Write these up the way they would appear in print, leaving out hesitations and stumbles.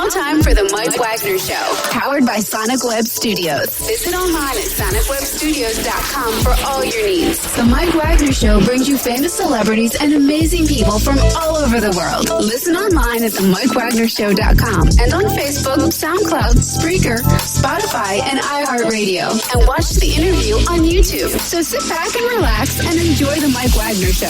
now time for the Mike Wagner Show, powered by Sonic Web Studios. Visit online at sonicwebstudios.com for all your needs. The Mike Wagner Show brings you famous celebrities and amazing people from all over the world. Listen online at themikewagnershow.com and on Facebook, SoundCloud, Spreaker, Spotify, and iHeartRadio. And watch the interview on YouTube. So sit back and relax and enjoy the Mike Wagner Show.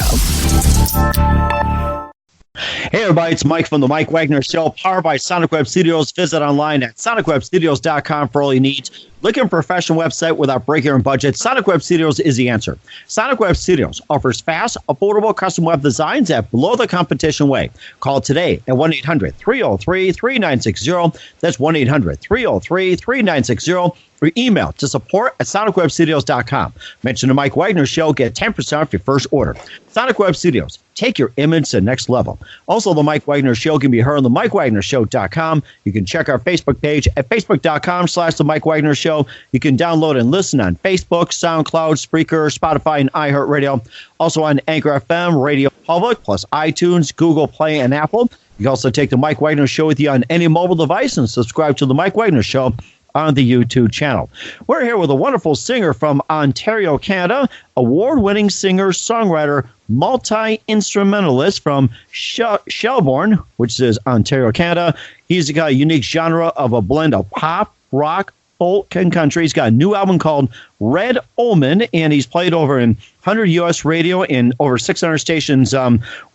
Hey everybody, it's Mike from the Mike Wagner Show, powered by Sonic Web Studios. Visit online at sonicwebstudios.com for all you need. Looking for a professional website without breaking your budget? Sonic Web Studios is the answer. Sonic Web Studios offers fast, affordable custom web designs at below the competition way. Call today at 1-800-303-3960. That's 1-800-303-3960. Or email to support at sonicwebstudios.com. Mention the Mike Wagner Show, get 10% off your first order. Sonic Web Studios, take your image to the next level. Also, the Mike Wagner Show can be heard on the MikeWagnerShow.com. You can check our Facebook page at facebook.com/the Mike Wagner Show. You can download and listen on Facebook, SoundCloud, Spreaker, Spotify, and iHeartRadio. Also on Anchor FM, Radio Public, plus iTunes, Google Play, and Apple. You can also take the Mike Wagner Show with you on any mobile device and subscribe to the Mike Wagner Show on the YouTube channel. We're here with a wonderful singer from Ontario, Canada, award-winning singer, songwriter, multi-instrumentalist from Shelbourne, which is Ontario, Canada. He's got a unique genre of a blend of pop, rock, folk, and country. He's got a new album called Red Omen, and he's played over in 100 U.S. radio and over 600 stations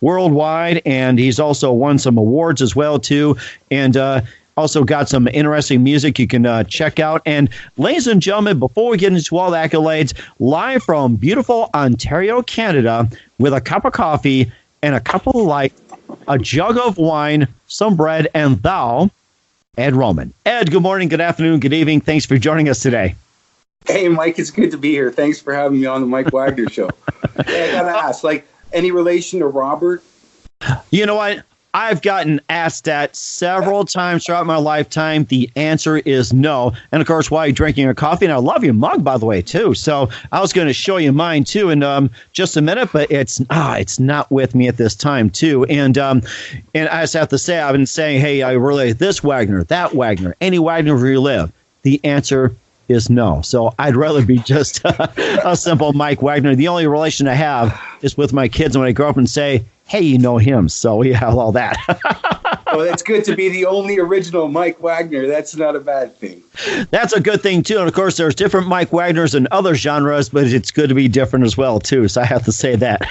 worldwide, and he's also won some awards as well, too, and also got some interesting music you can check out. And ladies and gentlemen, before we get into all the accolades, live from beautiful Ontario, Canada, with a cup of coffee and a cup of light, a jug of wine, some bread, and thou, Ed Roman. Ed, good morning, good afternoon, good evening. Thanks for joining us today. Hey, Mike, it's good to be here. Thanks for having me on the Mike Wagner Show. Hey, I gotta ask, any relation to Robert? You know what? I've gotten asked that several times throughout my lifetime. The answer is no. And, of course, while you're drinking your coffee, and I love your mug, by the way, too. So I was going to show you mine, too, in just a minute, but it's not with me at this time, too. And I just have to say, I've been saying, hey, I relate this Wagner, that Wagner, any Wagner where you live. The answer is no. So I'd rather be just a simple Mike Wagner. The only relation I have is with my kids when I grow up and say, hey, you know him, so we have all that. Well, it's good to be the only original Mike Wagner. That's not a bad thing. That's a good thing, too. And, of course, there's different Mike Wagners in other genres, but it's good to be different as well, too, so I have to say that.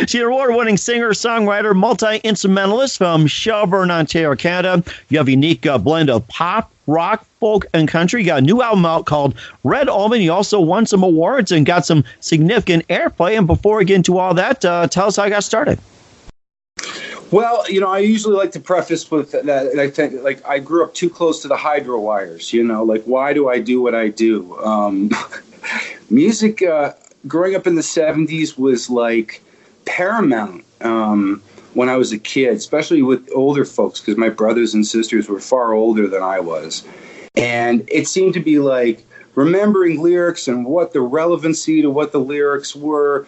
She's an award-winning singer, songwriter, multi-instrumentalist from Shelbourne, Ontario, Canada. You have a unique blend of pop, rock, folk, and country. You got a new album out called Red Omen. You also won some awards and got some significant airplay. And before we get into all that, tell us how you got started. Well, I usually like to preface with that. I think, I grew up too close to the hydro wires. Why do I do what I do? Music, growing up in the 70s was paramount when I was a kid, especially with older folks, because my brothers and sisters were far older than I was. And it seemed to be remembering lyrics and what the relevancy to what the lyrics were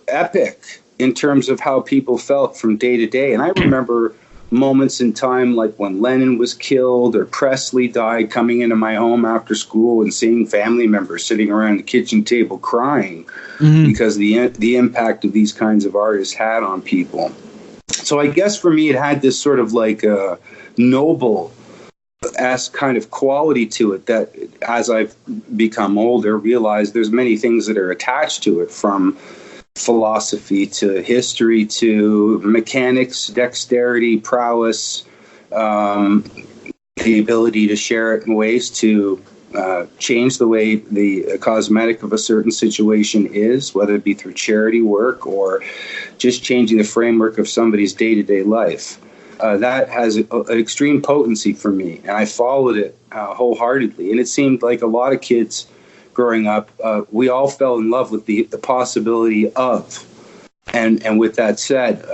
epic in terms of how people felt from day to day. And I remember moments in time like when Lennon was killed or Presley died, coming into my home after school and seeing family members sitting around the kitchen table crying because the impact of these kinds of artists had on people. So I guess for me, it had this sort of a noble-esque kind of quality to it that as I've become older, realized there's many things that are attached to it, from philosophy to history to mechanics, dexterity, prowess, the ability to share it in ways to change the way the cosmetic of a certain situation is, whether it be through charity work or just changing the framework of somebody's day-to-day life. That has an extreme potency for me, and I followed it wholeheartedly. And it seemed like a lot of kids growing up, we all fell in love with the possibility of, and with that said,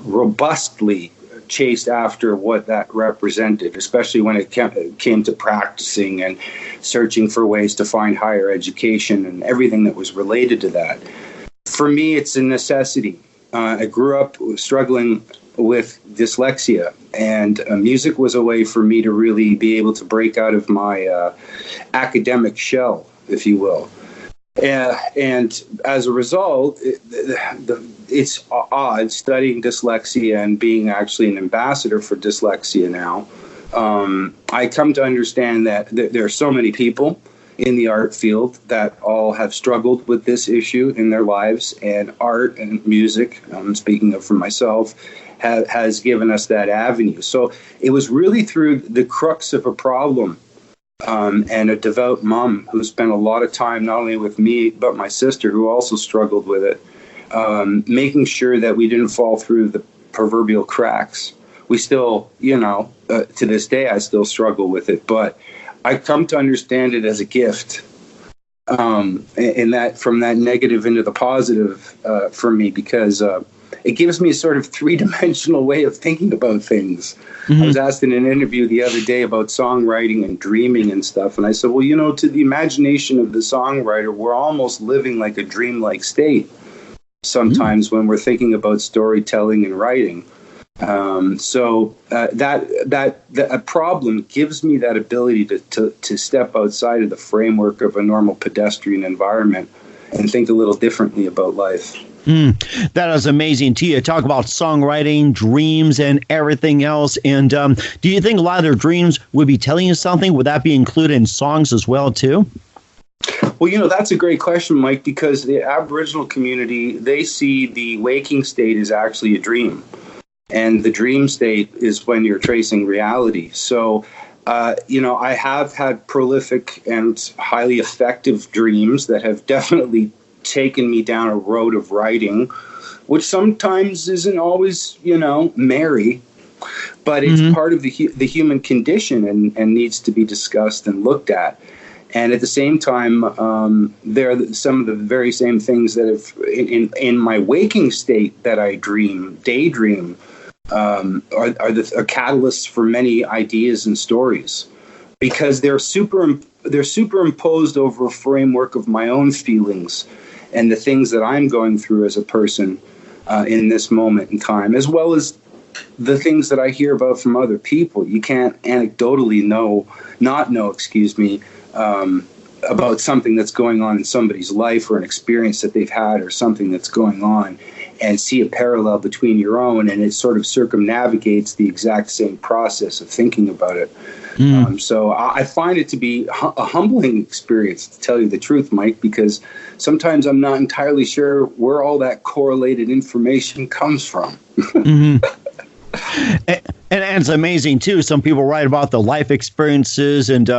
robustly chased after what that represented, especially when it came to practicing and searching for ways to find higher education and everything that was related to that. For me, it's a necessity. I grew up struggling with dyslexia, and music was a way for me to really be able to break out of my academic shell, if you will. And as a result, it's odd studying dyslexia and being actually an ambassador for dyslexia now. I come to understand that there are so many people in the art field that all have struggled with this issue in their lives, and art and music, speaking of for myself, has given us that avenue. So it was really through the crux of a problem, and a devout mom who spent a lot of time not only with me but my sister, who also struggled with it, making sure that we didn't fall through the proverbial cracks. We still, to this day, I still struggle with it, but I come to understand it as a gift, and that from that negative into the positive for me, because it gives me a sort of three-dimensional way of thinking about things. Mm-hmm. I was asked in an interview the other day about songwriting and dreaming and stuff, and I said, well, to the imagination of the songwriter, we're almost living like a dreamlike state sometimes when we're thinking about storytelling and writing. So that problem gives me that ability to step outside of the framework of a normal pedestrian environment and think a little differently about life. That is amazing, Tia. Talk about songwriting, dreams, and everything else. And do you think a lot of their dreams would be telling you something? Would that be included in songs as well, too? Well, that's a great question, Mike, because the Aboriginal community, they see the waking state as actually a dream. And the dream state is when you're tracing reality. So, I have had prolific and highly effective dreams that have definitely taken me down a road of writing, which sometimes isn't always, merry, but it's part of the human condition and needs to be discussed and looked at. And at the same time, there are some of the very same things that have in my waking state that I daydream, are catalysts for many ideas and stories, because they're superimposed over a framework of my own feelings and the things that I'm going through as a person in this moment in time, as well as the things that I hear about from other people. You can't anecdotally not know, about something that's going on in somebody's life or an experience that they've had or something that's going on, and see a parallel between your own, and it sort of circumnavigates the exact same process of thinking about it. So I find it to be a humbling experience, to tell you the truth, Mike, because sometimes I'm not entirely sure where all that correlated information comes from. And it's amazing, too. Some people write about the life experiences and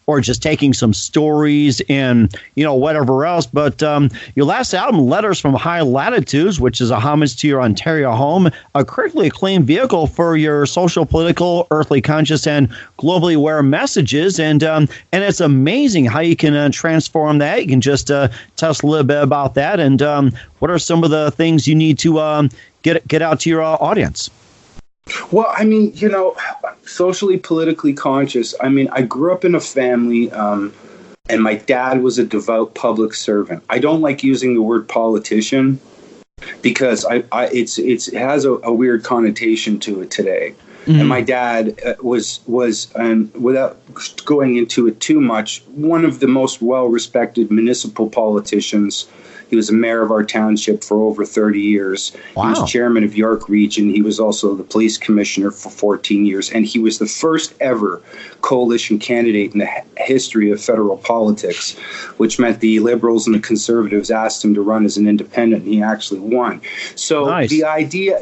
or just taking some stories and, whatever else. But your last album, Letters from High Latitudes, which is a homage to your Ontario home, a critically acclaimed vehicle for your social, political, earthly conscious, and globally aware messages. And it's amazing how you can transform that. You can just tell us a little bit about that. And what are some of the things you need to get out to your audience? Well, socially, politically conscious. I grew up in a family, and my dad was a devout public servant. I don't like using the word politician because it has a weird connotation to it today. Mm-hmm. And my dad was without going into it too much, one of the most well-respected municipal politicians. He was a mayor of our township for over 30 years. Wow. He was chairman of York Region. He was also the police commissioner for 14 years. And he was the first ever coalition candidate in the history of federal politics, which meant the Liberals and the Conservatives asked him to run as an independent, and he actually won. So nice. the idea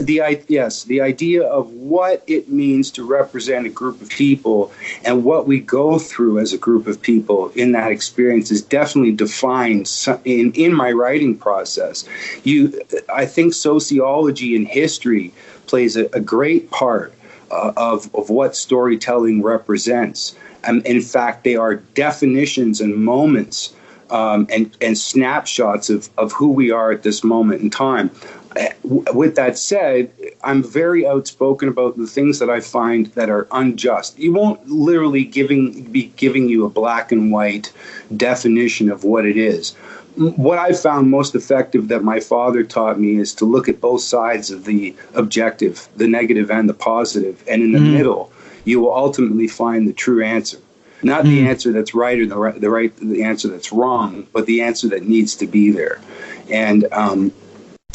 of what it means to represent a group of people and what we go through as a group of people in that experience is definitely defined in my writing process. I think sociology and history plays a great part of what storytelling represents. In fact, they are definitions and moments and snapshots of who we are at this moment in time. With that said, I'm very outspoken about the things that I find that are unjust. You won't literally be giving you a black and white definition of what it is. What I found most effective that my father taught me is to look at both sides of the objective, the negative and the positive, and in the middle, you will ultimately find the true answer. Not the answer that's right or the answer that's wrong, but the answer that needs to be there. And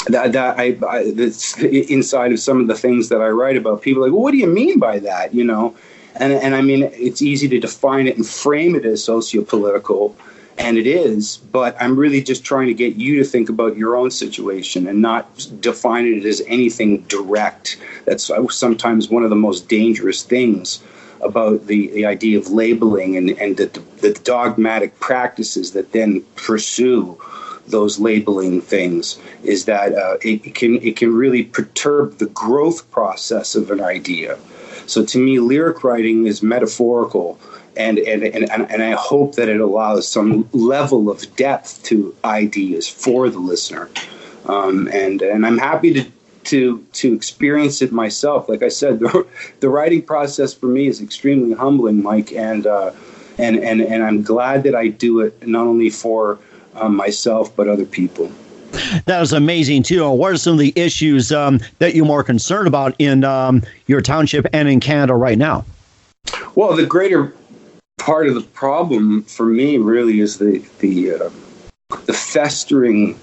that's inside of some of the things that I write about. People are like, well, what do you mean by that? You know, and I mean, it's easy to define it and frame it as socio-political, and it is. But I'm really just trying to get you to think about your own situation and not define it as anything direct. That's sometimes one of the most dangerous things about the idea of labeling and the dogmatic practices that then pursue those labeling things, is that it can really perturb the growth process of an idea. So to me, lyric writing is metaphorical, and I hope that it allows some level of depth to ideas for the listener. And I'm happy to experience it myself. Like I said, the writing process for me is extremely humbling, Mike, and I'm glad that I do it not only for myself but other people. That is amazing too. What are some of the issues that you're more concerned about in your township and in Canada right now? Well, the greater part of the problem for me really is the festering,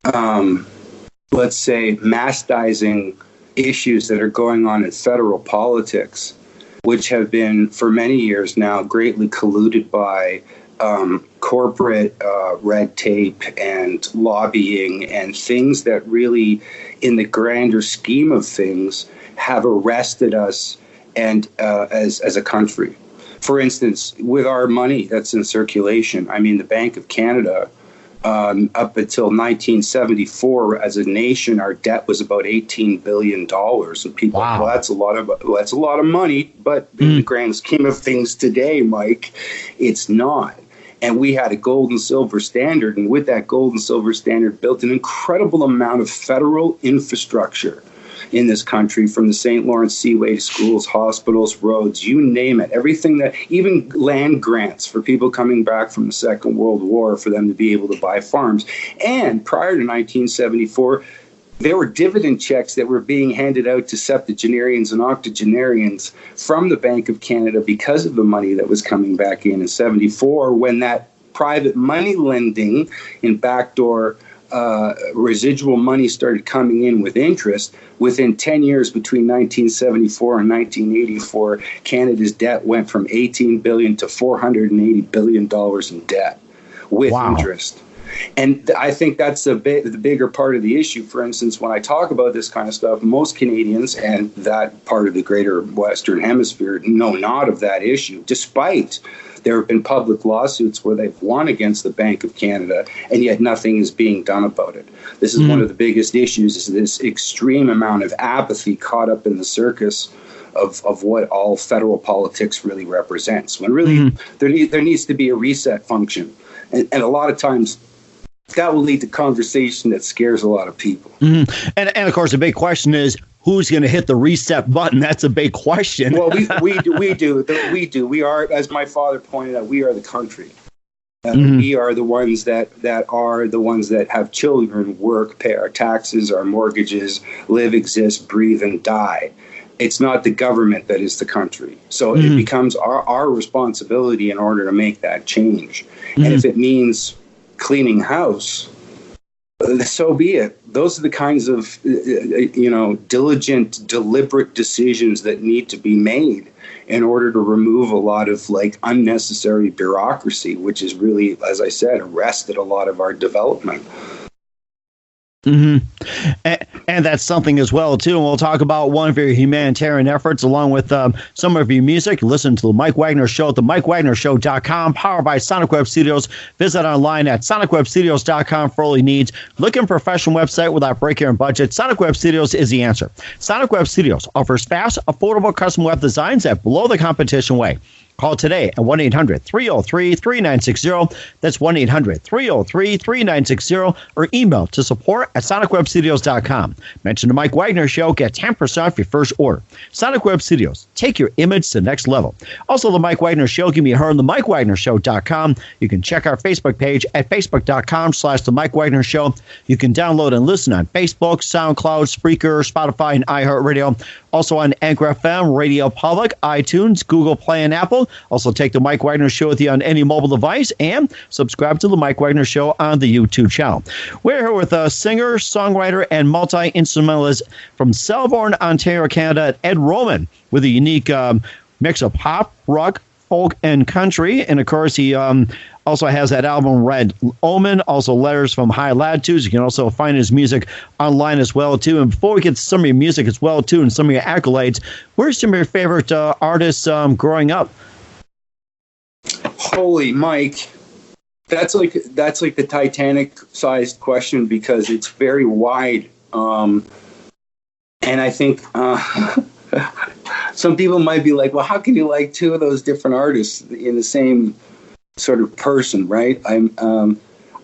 let's say, mastizing issues that are going on in federal politics, which have been for many years now greatly colluded by corporate red tape and lobbying and things that really, in the grander scheme of things, have arrested us and as a country. For instance, with our money that's in circulation, I mean, the Bank of Canada, up until 1974, as a nation, our debt was about $18 billion. And people, wow. Well, that's a lot of money, but in the grand scheme of things today, Mike, it's not. And we had a gold and silver standard, and with that gold and silver standard built an incredible amount of federal infrastructure in this country, from the St. Lawrence Seaway to schools, hospitals, roads, you name it. Everything that, even land grants for people coming back from the Second World War for them to be able to buy farms. And prior to 1974, there were dividend checks that were being handed out to septuagenarians and octogenarians from the Bank of Canada because of the money that was coming back in 74, when that private money lending in backdoor residual money started coming in with interest. Within 10 years, between 1974 and 1984, Canada's debt went from $18 billion to $480 billion in debt with interest. And I think that's the bigger part of the issue. For instance, when I talk about this kind of stuff, most Canadians and that part of the greater Western Hemisphere know not of that issue, despite there have been public lawsuits where they've won against the Bank of Canada, and yet nothing is being done about it. This is one of the biggest issues, is this extreme amount of apathy caught up in the circus of what all federal politics really represents, when really there needs to be a reset function. And a lot of times that will lead to conversation that scares a lot of people. And of course, the big question is, who's going to hit the reset button? That's a big question. Well, we do. We are, as my father pointed out, we are the country. We are the ones that are the ones that have children, work, pay our taxes, our mortgages, live, exist, breathe, and die. It's not the government that is the country. So it becomes our responsibility in order to make that change. And if it means cleaning house, so be it. Those are the kinds of, diligent, deliberate decisions that need to be made in order to remove a lot of unnecessary bureaucracy, which is really, as I said, arrested a lot of our development. And that's something as well, too. And we'll talk about one of your humanitarian efforts along with some of your music. Listen to the Mike Wagner Show at the MikeWagnerShow.com, powered by Sonic Web Studios. Visit online at SonicWebStudios.com for all your needs. Looking for a professional website without breaking your budget? Sonic Web Studios is the answer. Sonic Web Studios offers fast, affordable custom web designs at below the competition way. Call today at 1-800-303-3960. That's 1-800-303-3960. Or email to support@sonicwebstudios.com. Mention the Mike Wagner Show. Get 10% off your first order. Sonic Web Studios. Take your image to the next level. Also, the Mike Wagner Show can be heard on the MikeWagnerShow.com. You can check our Facebook page at Facebook.com/The Mike Wagner Show. You can download and listen on Facebook, SoundCloud, Spreaker, Spotify, and iHeartRadio. Also on Anchor FM, Radio Public, iTunes, Google Play, and Apple. Also take the Mike Wagner Show with you on any mobile device and subscribe to the Mike Wagner Show on the YouTube channel. We're here with a singer, songwriter, and multi-instrumentalist from Shelbourne, Ontario, Canada, Ed Roman, with a unique mix of pop, rock, folk, and country. And of course, he also has that album Red Omen, also Letters from High Latitudes. You can also find his music online as well, too. And before we get to some of your music as well, too, and some of your accolades, where's some of your favorite artists growing up? Holy Mike, that's like the Titanic-sized question because it's very wide, and I think some people might be like, "Well, how can you like two of those different artists in the same sort of person?" Right?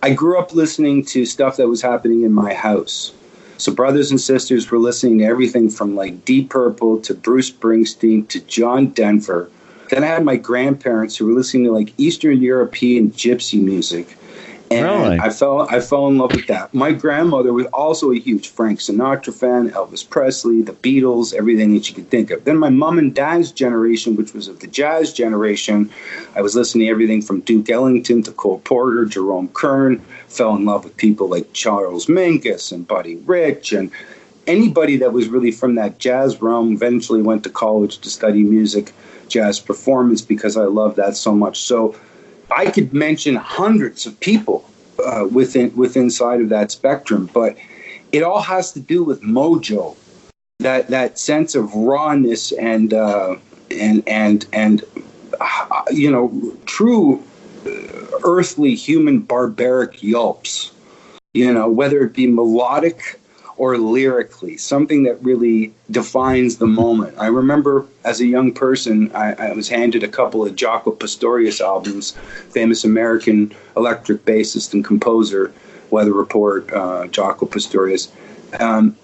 I grew up listening to stuff that was happening in my house. So brothers and sisters were listening to everything from like Deep Purple to Bruce Springsteen to John Denver. Then I had my grandparents who were listening to like Eastern European gypsy music. And really? I fell in love with that. My grandmother was also a huge Frank Sinatra fan, Elvis Presley, the Beatles, everything that you could think of. Then my mom and dad's generation, which was of the jazz generation, I was listening to everything from Duke Ellington to Cole Porter, Jerome Kern, fell in love with people like Charles Mingus and Buddy Rich and anybody that was really from that jazz realm. Eventually went to college to study music, jazz performance, because I love that so much. So I could mention hundreds of people within side of that spectrum, but it all has to do with mojo, that sense of rawness and you know, true earthly human barbaric yelps. You know, whether it be melodic or lyrically, something that really defines the moment. I remember as a young person, I was handed a couple of Jaco Pastorius albums, famous American electric bassist and composer, Weather Report, Jaco Pastorius. On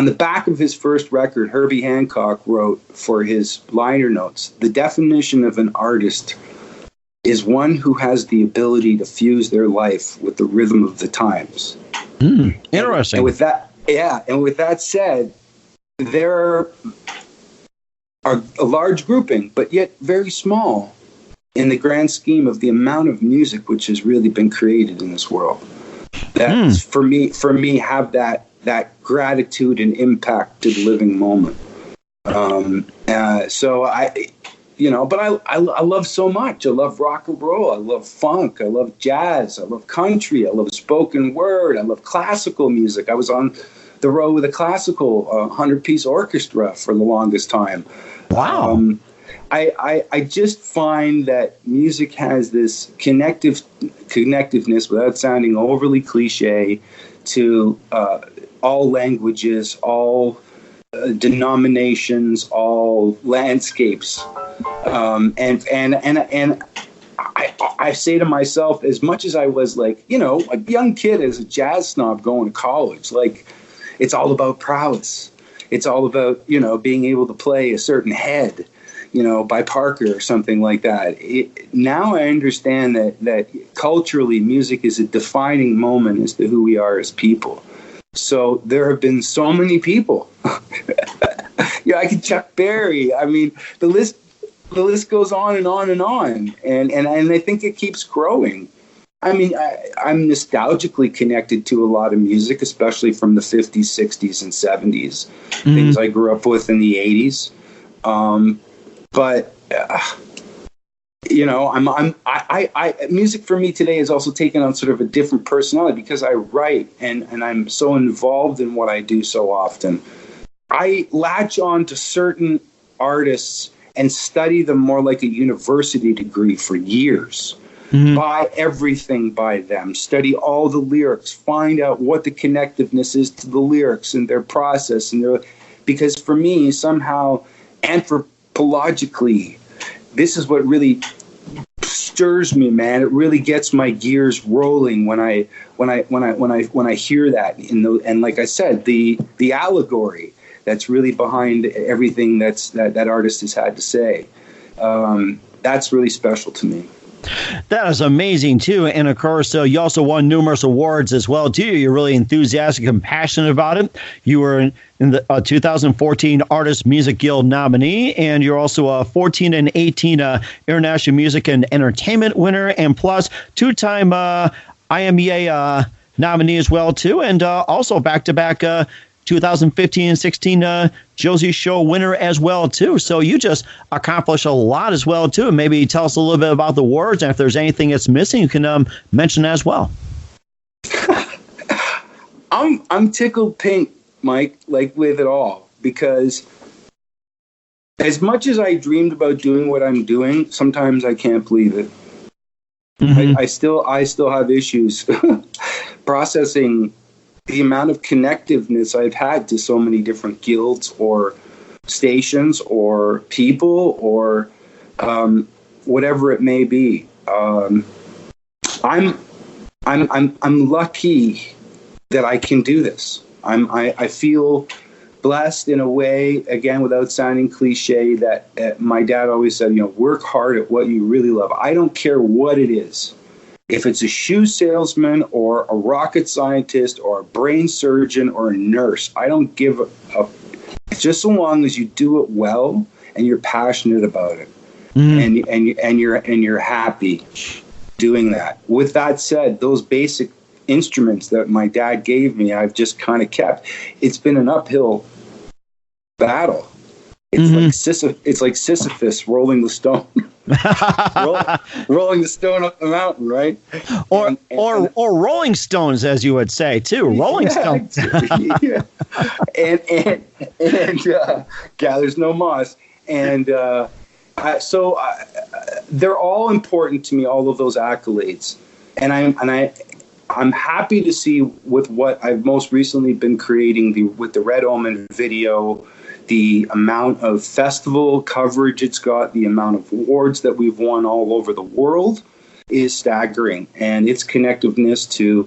the back of his first record, Herbie Hancock wrote for his liner notes, "The definition of an artist is one who has the ability to fuse their life with the rhythm of the times." Interesting. And with that said, there are a large grouping, but yet very small in the grand scheme of the amount of music which has really been created in this world. That's for me have that gratitude and impact to the living moment. So but I love so much. I love rock and roll. I love funk. I love jazz. I love country. I love spoken word. I love classical music. I was on the road with a classical 100-piece orchestra for the longest time. Wow. I just find that music has this connectiveness, without sounding overly cliche, to all languages, all denominations, all landscapes, and I say to myself, as much as I was like, a young kid as a jazz snob going to college, like, it's all about prowess. It's all about, being able to play a certain head, by Parker or something like that. Now I understand that culturally music is a defining moment as to who we are as people. So there have been so many people. I could Chuck Berry. I mean, the list goes on and on and on. And I think it keeps growing. I mean, I'm nostalgically connected to a lot of music, especially from the 50s, 60s, and 70s, things I grew up with in the 80s. Music for me today has also taken on sort of a different personality because I write and I'm so involved in what I do so often. I latch on to certain artists and study them more like a university degree for years. Buy everything by them, study all the lyrics, find out what the connectiveness is to the lyrics and their process. Because for me, somehow, anthropologically, this is what really stirs me, man. It really gets my gears rolling when I hear that. And like I said, the allegory that's really behind everything that artist has had to say. That's really special to me. That is amazing, too. And, of course, you also won numerous awards as well, too. You're really enthusiastic and passionate about it. You were in the 2014 Artist Music Guild nominee, and you're also a 14 and 18 International Music and Entertainment winner, and plus two-time IMEA nominee as well, too, and also back-to-back 2015 and 16 Josie Show winner as well, too. So you just accomplished a lot as well, too. And maybe tell us a little bit about the awards, and if there's anything that's missing, you can mention that as well. I'm tickled pink, Mike, like with it all, because as much as I dreamed about doing what I'm doing, sometimes I can't believe it. Mm-hmm. I still have issues processing the amount of connectiveness I've had to so many different guilds or stations or people or whatever it may be. I'm lucky that I can do this. I feel blessed in a way, again, without sounding cliche, that my dad always said, work hard at what you really love. I don't care what it is. If it's a shoe salesman or a rocket scientist or a brain surgeon or a nurse, I don't give a just so long as you do it well and you're passionate about it, and you're happy doing that. With that said, those basic instruments that my dad gave me, I've just kind of kept. It's been an uphill battle. It's like Sisyphus rolling the stone. rolling the stone up the mountain, right? Or Rolling Stones, as you would say, too. Rolling Stones. Yeah. And gathers no moss. And so they're all important to me, all of those accolades. And I'm happy to see with what I've most recently been creating with the Red Omen video, the amount of festival coverage it's got, the amount of awards that we've won all over the world is staggering. And its connectiveness to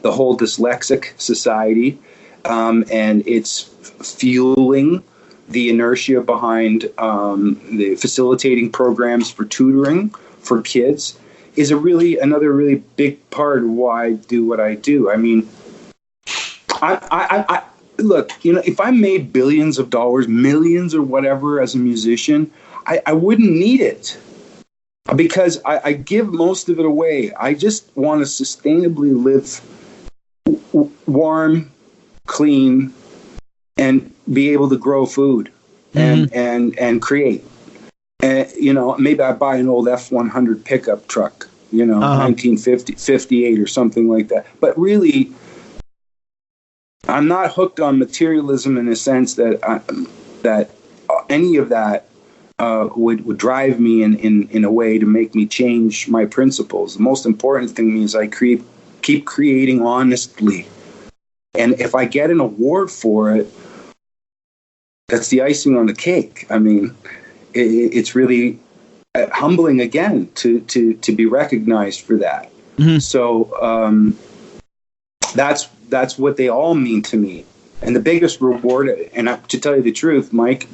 the whole dyslexic society, and it's fueling the inertia behind the facilitating programs for tutoring for kids is another really big part of why I do what I do. I mean, I look, if I made billions of dollars, millions or whatever as a musician, I wouldn't need it because I give most of it away. I just want to sustainably live warm, clean, and be able to grow food and create. And, maybe I buy an old F-100 pickup truck, 1958 or something like that. But really, I'm not hooked on materialism in the sense that that any of that would drive me in a way to make me change my principles. The most important thing to me is I keep creating honestly. And if I get an award for it, that's the icing on the cake. I mean, it's really humbling again to be recognized for that. Mm-hmm. So that's what they all mean to me. And the biggest reward, and to tell you the truth, Mike,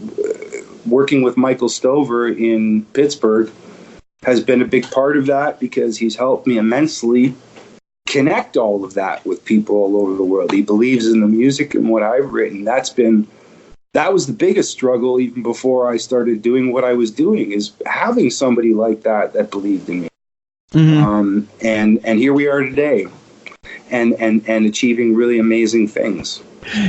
working with Michael Stover in Pittsburgh has been a big part of that because he's helped me immensely connect all of that with people all over the world. He believes in the music and what I've written. That was the biggest struggle even before I started doing what I was doing, is having somebody like that believed in me. Mm-hmm. And here we are today and achieving really amazing things.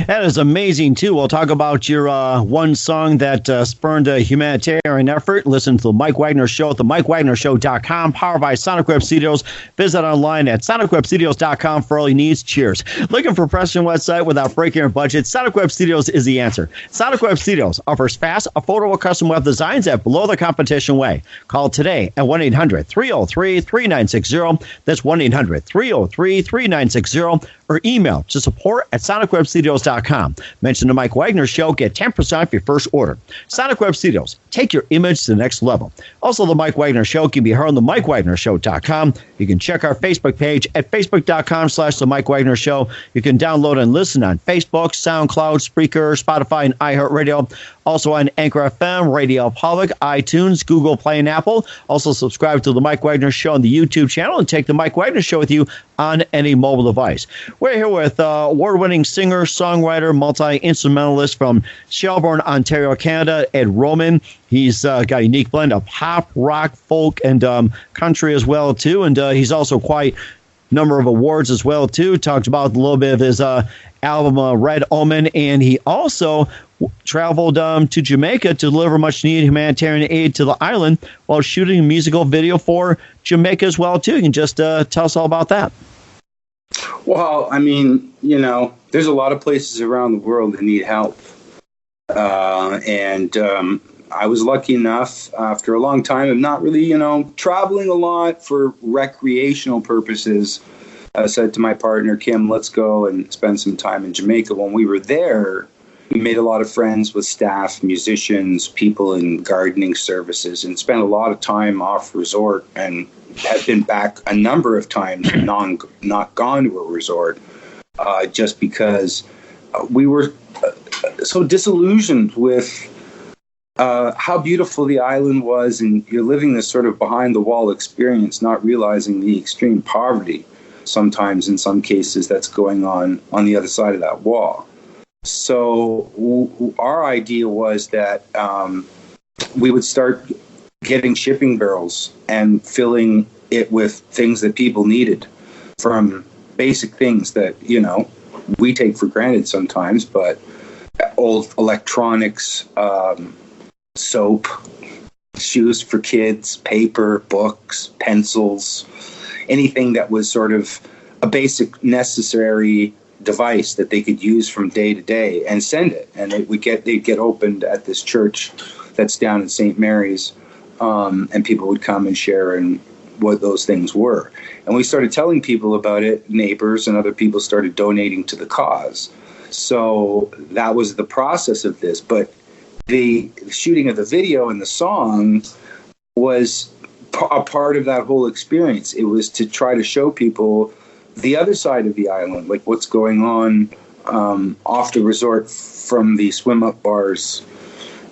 That is amazing, too. We'll talk about your one song that spurned a humanitarian effort. Listen to the Mike Wagner Show at the MikeWagnerShow.com, powered by Sonic Web Studios. Visit online at SonicWebStudios.com for all your needs. Cheers. Looking for a professional website without breaking your budget? Sonic Web Studios is the answer. Sonic Web Studios offers fast, affordable custom web designs at below the competition way. Call today at 1-800-303-3960. That's 1-800-303-3960. Or email to support@sonicwebstudios.com. Mention the Mike Wagner Show. Get 10% off your first order. Sonic Web Studios. Take your image to the next level. Also, The Mike Wagner Show can be heard on the MikeWagnerShow.com. You can check our Facebook page at Facebook.com/The Mike Wagner Show. You can download and listen on Facebook, SoundCloud, Spreaker, Spotify, and iHeartRadio. Also on Anchor FM, Radio Public, iTunes, Google Play, and Apple. Also subscribe to The Mike Wagner Show on the YouTube channel and take The Mike Wagner Show with you on any mobile device. We're here with award-winning singer, songwriter, multi-instrumentalist from Shelbourne, Ontario, Canada, Ed Omen. He's got a unique blend of pop, rock, folk, and country as well, too. And he's also quite a number of awards as well, too. Talked about a little bit of his album, Red Omen. And he also traveled to Jamaica to deliver much-needed humanitarian aid to the island while shooting a musical video for Jamaica as well, too. You can just tell us all about that. Well, I mean, you know, there's a lot of places around the world that need help. I was lucky enough after a long time of not really, you know, traveling a lot for recreational purposes. I said to my partner, Kim, let's go and spend some time in Jamaica. When we were there, we made a lot of friends with staff, musicians, people in gardening services, and spent a lot of time off resort and have been back a number of times, not gone to a resort, just because we were so disillusioned with how beautiful the island was, and you're living this sort of behind-the-wall experience, not realizing the extreme poverty sometimes, in some cases, that's going on the other side of that wall. So our idea was that we would start getting shipping barrels and filling it with things that people needed, from basic things that, you know, we take for granted sometimes, but old electronics, soap, shoes for kids, paper, books, pencils, anything that was sort of a basic necessary device that they could use from day to day, and send it. And they'd get opened at this church that's down in St. Mary's, and people would come and share in what those things were. And we started telling people about it, neighbors and other people started donating to the cause. So that was the process of this. But the shooting of the video and the song was a part of that whole experience. It was to try to show people the other side of the island, like what's going on off the resort, from the swim-up bars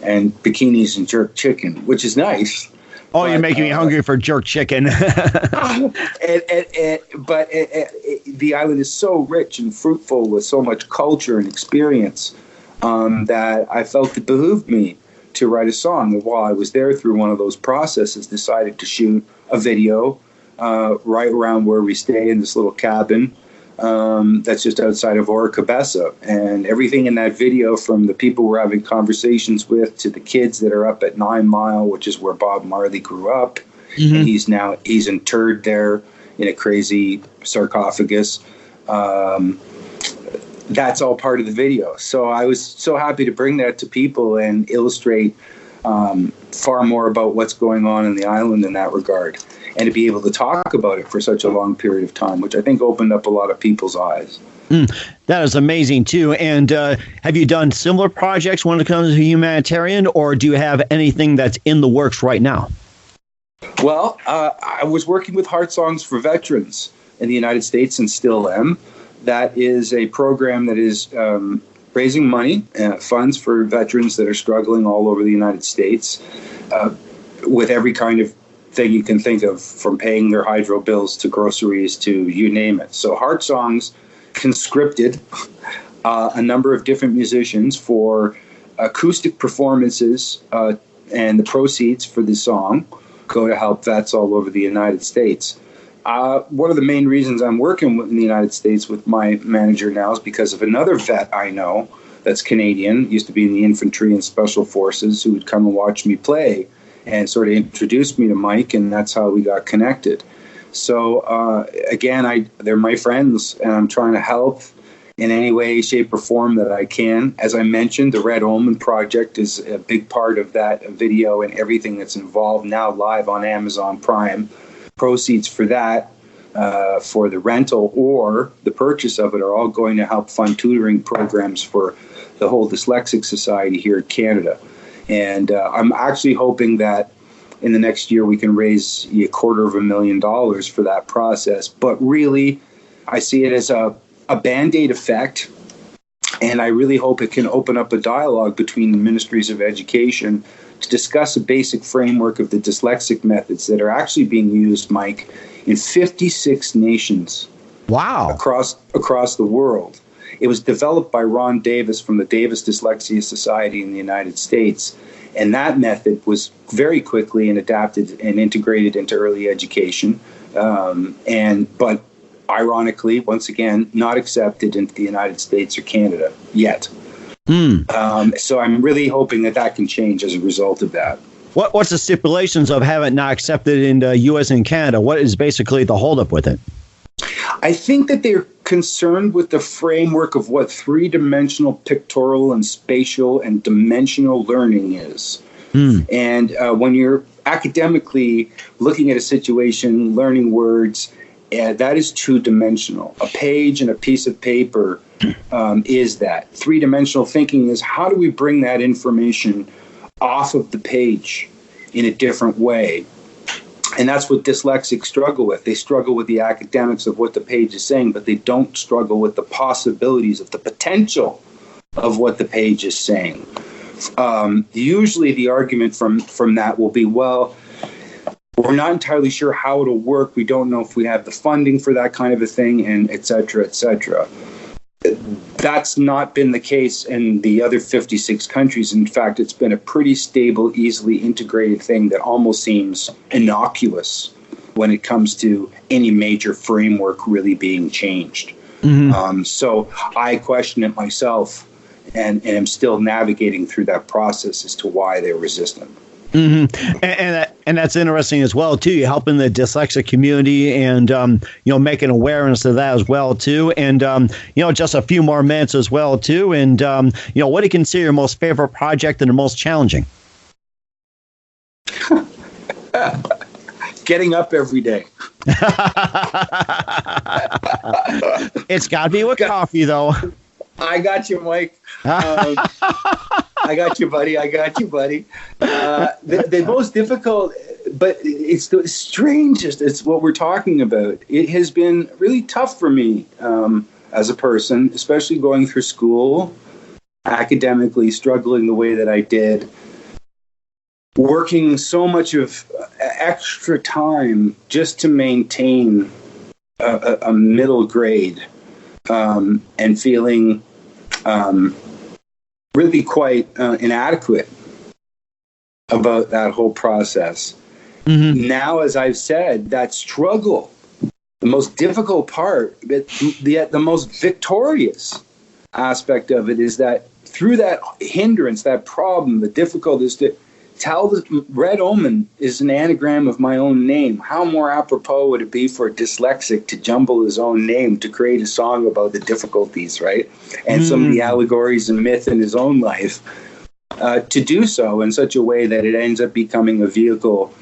and bikinis and jerk chicken, which is nice. Oh, you're making me hungry for jerk chicken. But the island is so rich and fruitful with so much culture and experience that I felt it behooved me to write a song. And while I was there through one of those processes, decided to shoot a video right around where we stay, in this little cabin that's just outside of Orcabessa. And everything in that video, from the people we're having conversations with to the kids that are up at 9 Mile, which is where Bob Marley grew up. Mm-hmm. And he's interred there in a crazy sarcophagus. That's all part of the video. So I was so happy to bring that to people and illustrate far more about what's going on in the island in that regard, and to be able to talk about it for such a long period of time, which I think opened up a lot of people's eyes. That is amazing, too. And have you done similar projects when it comes to humanitarian, or do you have anything that's in the works right now? Well, I was working with Heart Songs for Veterans in the United States, and still am. That is a program that is raising money, funds for veterans that are struggling all over the United States, with every kind of thing you can think of, from paying their hydro bills to groceries to you name it. So Heart Songs conscripted a number of different musicians for acoustic performances, and the proceeds for the song go to help vets all over the United States. One of the main reasons I'm working in the United States with my manager now is because of another vet I know that's Canadian, used to be in the infantry and special forces, who would come and watch me play and sort of introduced me to Mike, and that's how we got connected. So again, they're my friends, and I'm trying to help in any way, shape, or form that I can. As I mentioned, the Red Omen project is a big part of that video and everything that's involved, now live on Amazon Prime. Proceeds for that, for the rental or the purchase of it, are all going to help fund tutoring programs for the whole Dyslexic Society here in Canada. And I'm actually hoping that in the next year we can raise $250,000 for that process. But really, I see it as a Band-Aid effect. And I really hope it can open up a dialogue between the ministries of education to discuss a basic framework of the dyslexic methods that are actually being used, Mike, in 56 nations. Wow. Across the world. It was developed by Ron Davis from the Davis Dyslexia Society in the United States. And that method was very quickly and adapted and integrated into early education. But ironically, once again, not accepted into the United States or Canada yet. So I'm really hoping that can change as a result of that. What's the stipulations of having it not accepted in the U.S. and Canada? What is basically the holdup with it? I think that they're concerned with the framework of what three-dimensional pictorial and spatial and dimensional learning is. And when you're academically looking at a situation, learning words, that is two-dimensional. A page and a piece of paper is that. Three-dimensional thinking is how do we bring that information off of the page in a different way? And that's what dyslexics struggle with. They struggle with the academics of what the page is saying, but they don't struggle with the possibilities of the potential of what the page is saying. Usually the argument from that will be, well, we're not entirely sure how it'll work. We don't know if we have the funding for that kind of a thing, and et cetera, et cetera. That's not been the case in the other 56 countries. In fact, it's been a pretty stable, easily integrated thing that almost seems innocuous when it comes to any major framework really being changed. So I question it myself and am still navigating through that process as to why they're resistant. And that's interesting as well too. You're helping the dyslexic community and making awareness of that as well too. And just a few more minutes as well too. And what do you consider your most favorite project and the most challenging? Getting up every day. It's got to be with coffee though. I got you, Mike. I got you, buddy. The most difficult, but it's the strangest. It's what we're talking about. It has been really tough for me as a person, especially going through school, academically struggling the way that I did, working so much of extra time just to maintain a middle grade, and feeling really quite inadequate about that whole process. Now, as I've said, that struggle, the most difficult part, but yet the most victorious aspect of it is that through that hindrance, that problem, the difficulty is to tell Red Omen is an anagram of my own name. How more apropos would it be for a dyslexic to jumble his own name to create a song about the difficulties, right? And some of the allegories and myth in his own life, to do so in such a way that it ends up becoming a vehicle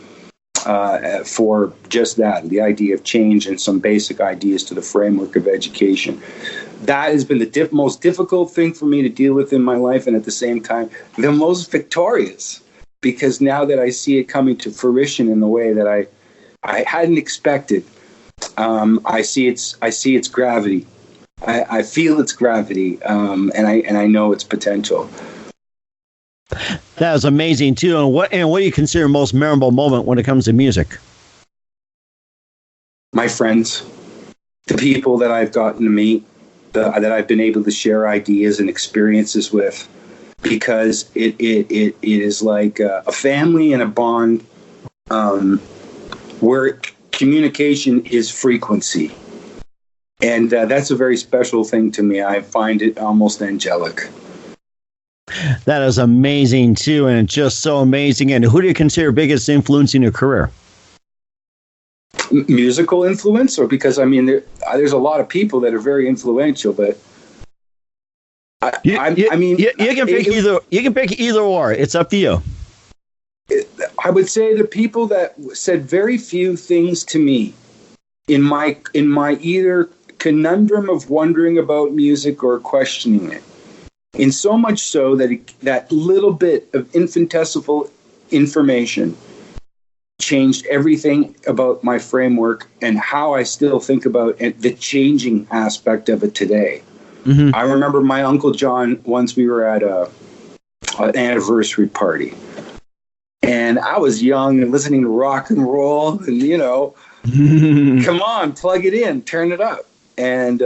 for just that, the idea of change and some basic ideas to the framework of education. That has been the most difficult thing for me to deal with in my life, and at the same time, the most victorious. Because now that I see it coming to fruition in the way that I hadn't expected, I see its gravity. I feel its gravity, and I know its potential. That was amazing too. And what do you consider most memorable moment when it comes to music? My friends, the people that I've gotten to meet, that I've been able to share ideas and experiences with. Because it is like a family and a bond where communication is frequency. And that's a very special thing to me. I find it almost angelic. That is amazing, too, and just so amazing. And who do you consider biggest influence in your career? Musical influence? Or because, there's a lot of people that are very influential, but... You can pick either. You can pick either or. It's up to you. I would say the people that said very few things to me in my either conundrum of wondering about music or questioning it. In so much so that that little bit of infinitesimal information changed everything about my framework and how I still think about the changing aspect of it today. Mm-hmm. I remember my Uncle John, once we were at an anniversary party, and I was young and listening to rock and roll, and, you know, come on, plug it in, turn it up. And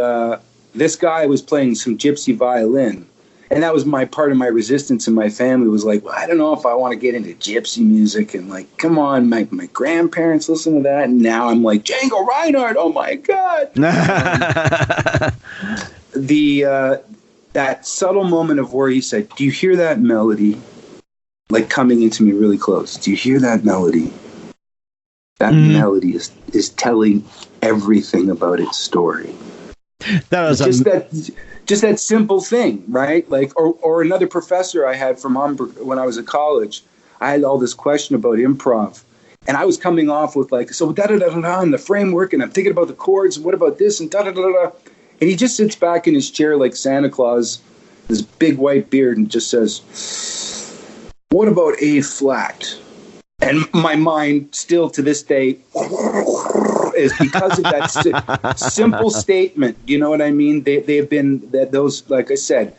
this guy was playing some gypsy violin. And that was my part of my resistance in my family was like, well, I don't know if I want to get into gypsy music. And like, come on, my grandparents listen to that. And now I'm like, Django Reinhardt, oh my God. That subtle moment of where he said, do you hear that melody? Like coming into me really close. Do you hear that melody? That melody is telling everything about its story. That was just that simple thing, right? Like, or another professor I had from Hamburg when I was at college, I had all this question about improv, and I was coming off with like, so da da da da and the framework, and I'm thinking about the chords, and what about this, and da da da da, and he just sits back in his chair like Santa Claus, this big white beard, and just says, what about A flat? And my mind still to this day is because of that simple statement. You know what I mean? They've been those, like I said,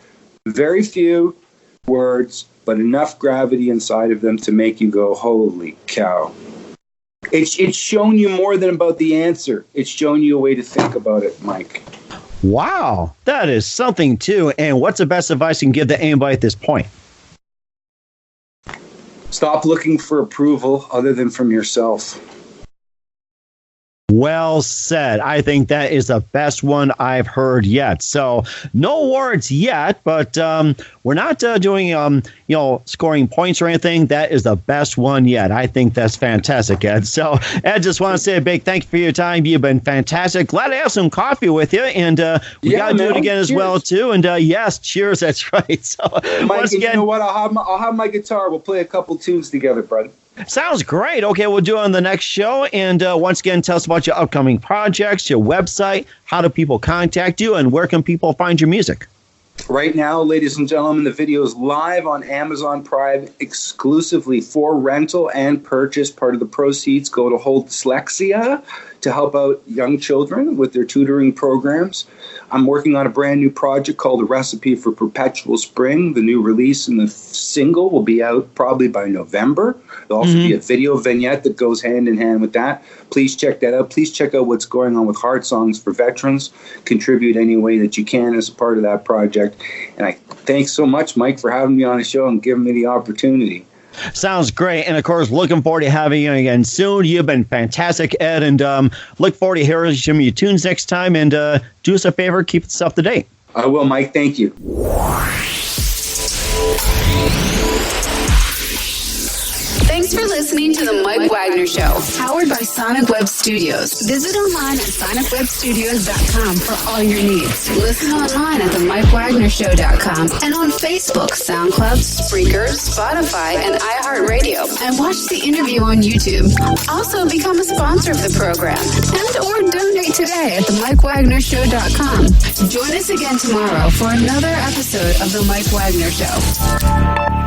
very few words, but enough gravity inside of them to make you go, holy cow. It's shown you more than about the answer. It's shown you a way to think about it, Mike. Wow, that is something too. And what's the best advice you can give to anybody at this point? Stop looking for approval other than from yourself. Well said. I think that is the best one I've heard yet. So no awards yet, but we're not doing, scoring points or anything. That is the best one yet. I think that's fantastic, Ed. So, Ed, just want to say a big thank you for your time. You've been fantastic. Glad to have some coffee with you. And we got to do it again as well, too. And yes, cheers. That's right. So, Mike, once again, you know what? I'll have my guitar. We'll play a couple tunes together, bud. Sounds great. Okay, we'll do it on the next show. And once again, tell us about your upcoming projects, your website, how do people contact you, and where can people find your music? Right now, ladies and gentlemen, the video is live on Amazon Prime exclusively for rental and purchase. Part of the proceeds go to Hold Dyslexia to help out young children with their tutoring programs. I'm working on a brand new project called A Recipe for Perpetual Spring. The new release and the single will be out probably by November. There'll also be a video vignette that goes hand in hand with that. Please check that out. Please check out what's going on with Heart Songs for Veterans. Contribute any way that you can as a part of that project. And I thanks so much, Mike, for having me on the show and giving me the opportunity. Sounds great. And, of course, looking forward to having you again soon. You've been fantastic, Ed, and look forward to hearing some of your tunes next time. And do us a favor, keep us up to date. I will, Mike. Thank you. Thanks for listening to The Mike Wagner Show, powered by Sonic Web Studios. Visit online at sonicwebstudios.com for all your needs. Listen online at themikewagnershow.com and on Facebook, SoundCloud, Spreaker, Spotify, and iHeartRadio. And watch the interview on YouTube. Also, become a sponsor of the program and or donate today at themikewagnershow.com. Join us again tomorrow for another episode of The Mike Wagner Show.